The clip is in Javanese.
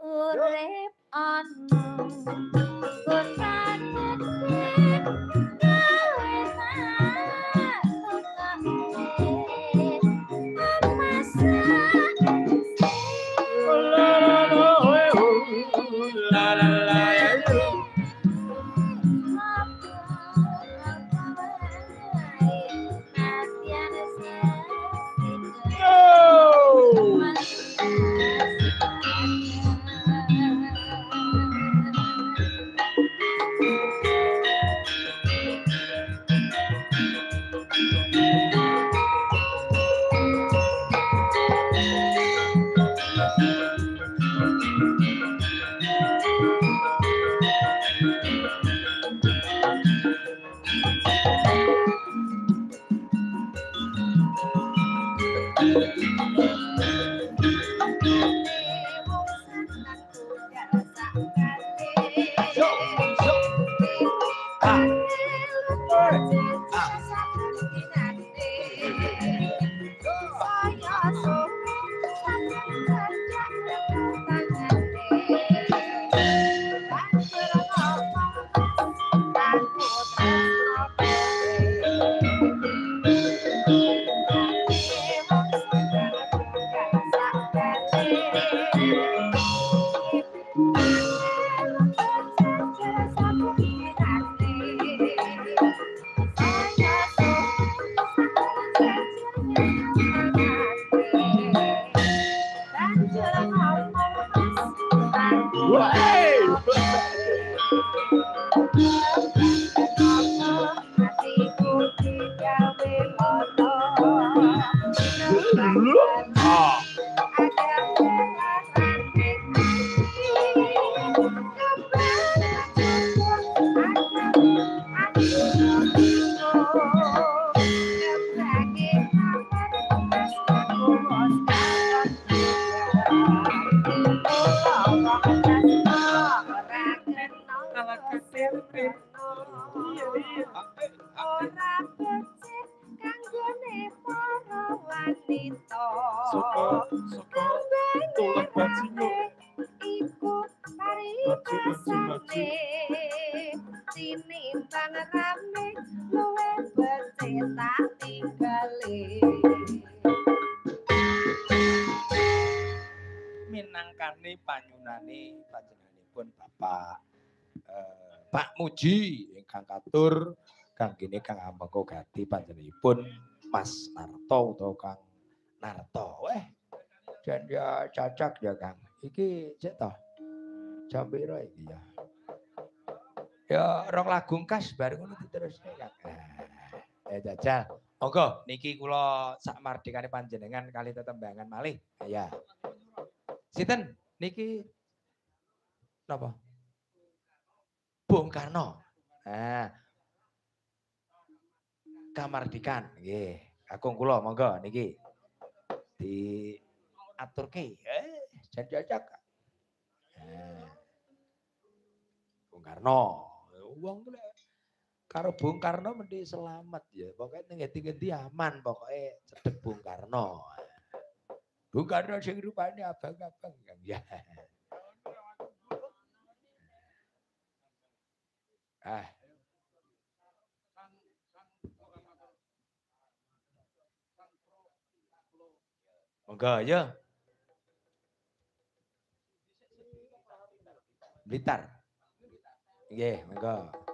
Urip ana minangkani panyunane panjenenganipun Bapak Pak Muji ingkang katur kanggene Kang Amengko Gati panjenenganipun Mas Narto utawa Kang Narto. Jan ya cocok ya Kang. Iki cek toh. Jam pira iki ya? Ya rong lagu kas bareng ngono diterusne Kang. Jajal. Monggo niki kula sak mardikane panjenengan kali tetembangan malih. Ya. Sinten niki napa? Bung Karno. Kamardikan nggih. Kakung kula monggo niki. Diaturke. Jan cocok. Bung Karno. Wong karo Bung Karno mesti selamat ya. Pokoke ning ngendi-ngendi aman pokoke cedhek Bung Karno. Bung Karno sing rupane abang-abang Kang ya. Monggo ya. Blitar. Nggih, monggo.